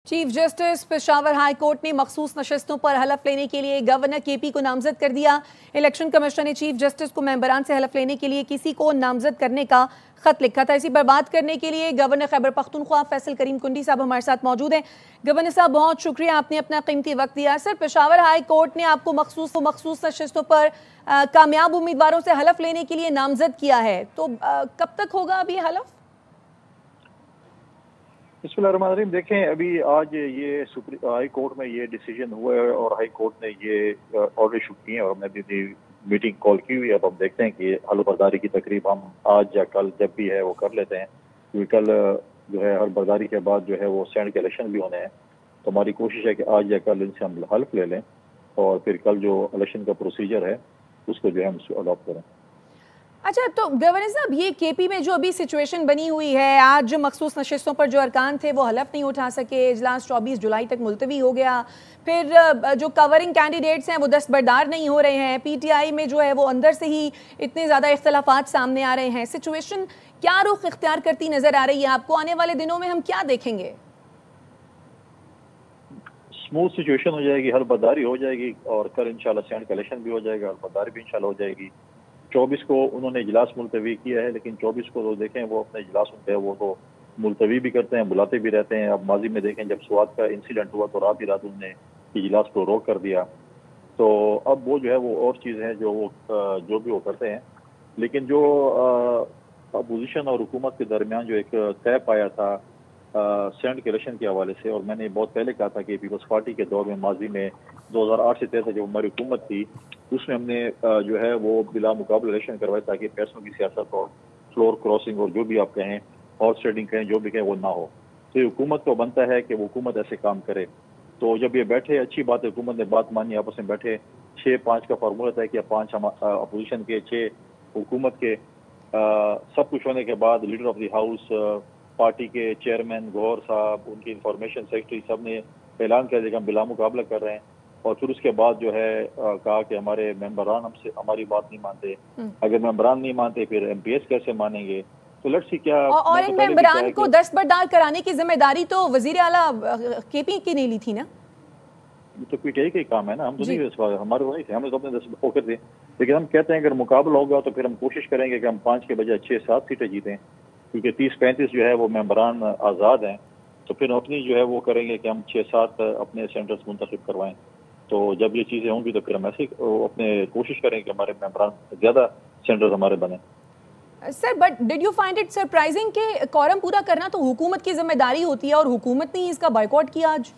Chief justice Peshawar high court نے مخصوص نشستوں پر حلف لینے کے لیے گورنر کے پی کو نامزد کر دیا۔ الیکشن کمیشن نے چیف جسٹس کو ممبران سے حلف لینے کے لیے کسی کو نامزد کرنے کا خط لکھا تھا۔ اسی پر بات کرنے کے لیے گورنر خیبر پختونخوا فیصل کریم کنڈی صاحب ہمارے ساتھ موجود ہیں۔ گورنر صاحب بہت شکریہ، آپ نے اپنا قیمتی وقت دیا۔ سر، پشاور ہائی کورٹ نے آپ کو مخصوص نشستوں پر کامیاب امیدواروں سے حلف لینے کے لیے نامزد کیا ہے، تو کب تک ہوگا ابھی حلف؟ بسم اللہ الرحمن الرحیم۔ دیکھیں، ابھی آج یہ ہائی کورٹ میں یہ ڈیسیجن ہوا ہے اور ہائی کورٹ نے یہ آرڈر ایشو کیے ہیں اور ہم نے بھی میٹنگ کال کی ہوئی ہے۔ اب ہم دیکھتے ہیں کہ حل برداری کی تقریب ہم آج یا کل جب بھی ہے وہ کر لیتے ہیں، کیونکہ کل جو ہے حل برداری کے بعد جو ہے وہ سینٹ کے الیکشن بھی ہونے ہیں، تو ہماری کوشش ہے کہ آج یا کل ان سے ہم حلف لے لیں اور پھر کل جو الیکشن کا پروسیجر ہے اس کو جو ہے ہم اڈاپٹ کریں۔ اچھا، تو گورنر صاحب، یہ کے پی میں جو ابھی سچویشن بنی ہوئی ہے، آج مخصوص نشستوں پر جو ارکان تھے وہ حلف نہیں اٹھا سکے، اجلاس 24 جولائی تک ملتوی ہو گیا، پھر جو کورنگ کینڈیڈیٹس ہیں وہ دستبردار نہیں ہو رہے ہیں، پی ٹی آئی میں جو ہے وہ اندر سے ہی اتنے زیادہ اختلافات سامنے آ رہے ہیں، سچویشن کیا رخ اختیار کرتی نظر آ رہی ہے آپ کو؟ آنے والے دنوں میں ہم کیا دیکھیں گے؟ اسموتھ سچویشن ہو جائے گی، حل برداری ہو جائے گی اور کل انشاءاللہ سینٹ کا الیکشن بھی ہو جائے گا، حل برداری بھی انشاءاللہ ہو جائے گی۔ 24 کو انہوں نے اجلاس ملتوی کیا ہے، لیکن 24 کو تو دیکھیں وہ اپنے اجلاس ہوتے ہیں وہ تو ملتوی بھی کرتے ہیں، بلاتے بھی رہتے ہیں۔ اب ماضی میں دیکھیں جب سوات کا انسیڈنٹ ہوا تو رات ہی رات انہوں نے اجلاس کو روک کر دیا، تو اب وہ جو ہے وہ اور چیز ہے جو بھی وہ کرتے ہیں۔ لیکن جو اپوزیشن اور حکومت کے درمیان جو ایک طے پایا تھا سینٹ کے الیکشن کے حوالے سے، اور میں نے بہت پہلے کہا تھا کہ پیپلز پارٹی کے دور میں ماضی میں 2008 سے 2013 جب ہماری حکومت تھی اس میں ہم نے جو ہے وہ بلا مقابل الیکشن کروائے تاکہ پیسوں کی سیاست اور فلور کراسنگ اور جو بھی آپ کہیں ہارس ٹریڈنگ کہیں جو بھی کہیں وہ نہ ہو، تو یہ حکومت کو بنتا ہے کہ وہ حکومت ایسے کام کرے۔ تو جب یہ بیٹھے اچھی بات ہے، حکومت نے بات مانی، آپس میں بیٹھے 6-5 کا فارمولہ تھا کہ 5 اپوزیشن کے 6 حکومت کے، سب کچھ ہونے کے بعد leader of the house, party کے چیئرمین گوہر صاحب، ان کی انفارمیشن سیکرٹری سب نے اعلان کر دیا کہ ہم بلا مقابلہ کر رہے ہیں، اور پھر اس کے بعد جو ہے کہا کہ ہمارے ممبران ہم سے ہماری بات نہیں مانتے، اگر ممبران نہیں مانتے پھر ایم پی ایس کیسے مانیں گے؟ تو لیٹس سی کیا اور ان ممبران کو دستبردار کرانے کی ذمہ داری تو وزیر اعلیٰ کے پی کی نہیں لی تھی نا؟ تو پی ٹی آئی کا ہی کام ہے نا، ہم تو نہیں، ہمارے وہ نہیں تھے، ہم نے تو اپنے دستبردار تھے، لیکن ہم کہتے ہیں اگر مقابلہ ہوگا تو پھر ہم کوشش کریں گے کہ ہم 5 کے بجائے 6-7 سیٹیں جیتیں، کیونکہ 30-35 جو ہے وہ ممبران آزاد ہیں، تو پھر اپنی جو ہے وہ کریں گے کہ ہم 6-7 اپنے سینٹرز منتخب کروائیں۔ تو جب یہ چیزیں ہوں گی تو پھر ہم ایسے اپنے کوشش کریں کہ ہمارے ممبران زیادہ سینٹرز ہمارے بنیں۔ Sir, but did you find it surprising کہ کورم پورا کرنا تو حکومت کی ذمہ داری ہوتی ہے اور حکومت نے اس کا بائیکاٹ کیا آج؟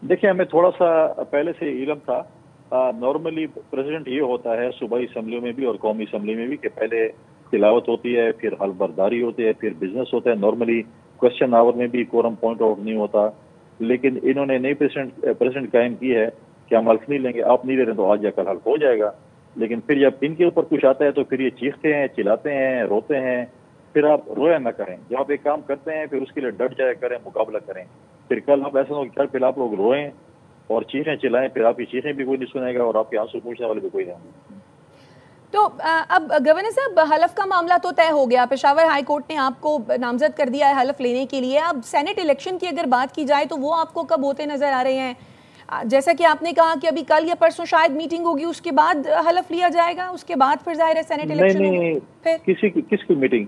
دیکھیں، ہمیں تھوڑا سا پہلے سے علم تھا، نارملی پریزیڈنٹ یہ ہوتا ہے صوبائی اسمبلیوں میں بھی اور قومی اسمبلی میں بھی کہ پہلے تلاوت ہوتی ہے، پھر حل برداری ہوتی ہے، پھر بزنس ہوتا ہے، نارملی کوشچن آور میں بھی کورم پوائنٹ آؤٹ نہیں ہوتا، لیکن انہوں نے نئی پریزیڈنٹ قائم کی ہے کہ ہم حلف نہیں لیں گے، آپ نہیں لے رہے تو آج جا کل حلف ہو جائے گا، لیکن پھر جب ان کے اوپر کچھ آتا ہے تو پھر یہ چیختے ہیں، چلاتے ہیں، روتے ہیں، پھر آپ رویا نہ کریں، جب آپ ایک کام کرتے ہیں پھر اس کے لیے ڈٹ جایا کریں، مقابلہ کریں، پھر کل آپ ایسا ہو پھر آپ لوگ روئیں اور چیخیں چلائیں، پھر آپ کی چیخیں بھی کوئی نہیں سنے گا اور آپ کے آنسو پوچھنے والے بھی کوئی نہیں۔ تو اب گورنر صاحب، حلف کا معاملہ تو طے ہو گیا، پشاور ہائی کورٹ نے آپ کو نامزد کر دیا ہے حلف لینے کے لیے۔ اب سینٹ الیکشن کی اگر بات کی جائے تو وہ آپ کو کب ہوتے نظر آ رہے ہیں؟ جیسا کہ آپ نے کہا کہ ابھی کل یا پرسوں شاید میٹنگ ہوگی، اس کے بعد حلف لیا جائے گا، اس کے بعد پھر ظاہر ہے سینٹ الیکشن ہوگی۔ نہیں، کس کی میٹنگ؟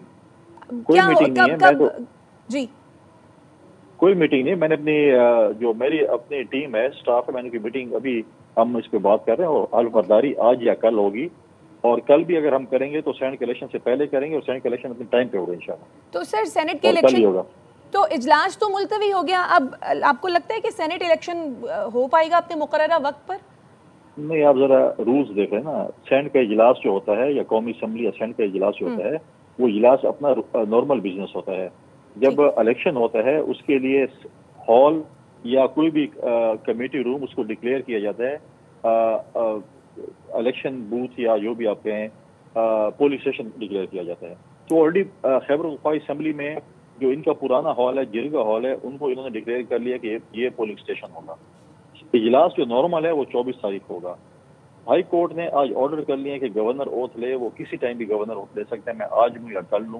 کوئی میٹنگ نہیں ہے، جی کوئی میٹنگ نہیں، میں نے اپنی جو میری اپنی ٹیم ہے، سٹاف ہے، میں نے کی میٹنگ ابھی ہم اس پہ بات کر رہے ہیں اور حل برداری آج یا کل ہوگی، اور کل بھی اگر ہم کریں گے تو سینٹ کے الیکشن سے پہلے کریں گے اور سینٹ کے الیکشن اپنے ٹائم پہ ہوگا انشاءاللہ۔ تو سر، سینٹ کے الیکشن تو اجلاس تو ملتوی ہو گیا، اب آپ کو لگتا ہے کہ سینٹ الیکشن ہو پائے گا اپنے مقررہ وقت پر؟ نہیں، آپ ذرا رولز دیکھ رہے ہیں نا، سینٹ کا اجلاس جو ہوتا ہے یا قومی اسمبلی یا سینٹ کا اجلاس جو ہوتا ہے وہ اجلاس اپنا نارمل بزنس ہوتا ہے، جب الیکشن ہوتا ہے اس کے لیے ہال یا کوئی بھی کمیٹی روم اس کو ڈکلیئر کیا جاتا ہے، الیکشن بوتھ یا جو بھی آپ کہیں پولنگ اسٹیشن ڈکلیئر کیا جاتا ہے، تو آلریڈی خیبر پختونخوا اسمبلی میں جو ان کا پرانا ہال ہے، جرگا ہال ہے، ان کو انہوں نے ڈکلیئر کر لیا کہ یہ پولنگ اسٹیشن ہوگا۔ اجلاس جو نارمل ہے وہ 24 تاریخ ہوگا۔ ہائی کورٹ نے آج آرڈر کر لیا کہ گورنر اوتھ لے، وہ کسی ٹائم بھی گورنر اوتھ لے سکتے ہیں، میں آج لوں یا کل لوں،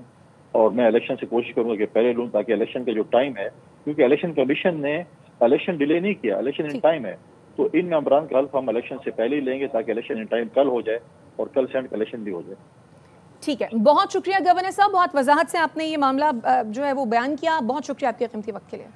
اور میں الیکشن سے کوشش کروں گا کہ پہلے لوں تاکہ الیکشن کا جو ٹائم ہے کیونکہ الیکشن کمیشن نے الیکشن ڈیلے نہیں کیا، الیکشن ان ٹائم ہے، تو ان ممبران کا حلف ہم الیکشن سے پہلے ہی لیں گے تاکہ الیکشن ان ٹائم کل ہو جائے اور کل سینٹ الیکشن بھی ہو جائے۔ ٹھیک ہے، بہت شکریہ گورنر صاحب، بہت وضاحت سے آپ نے یہ معاملہ جو ہے وہ بیان کیا، بہت شکریہ آپ کے قیمتی وقت کے لیے۔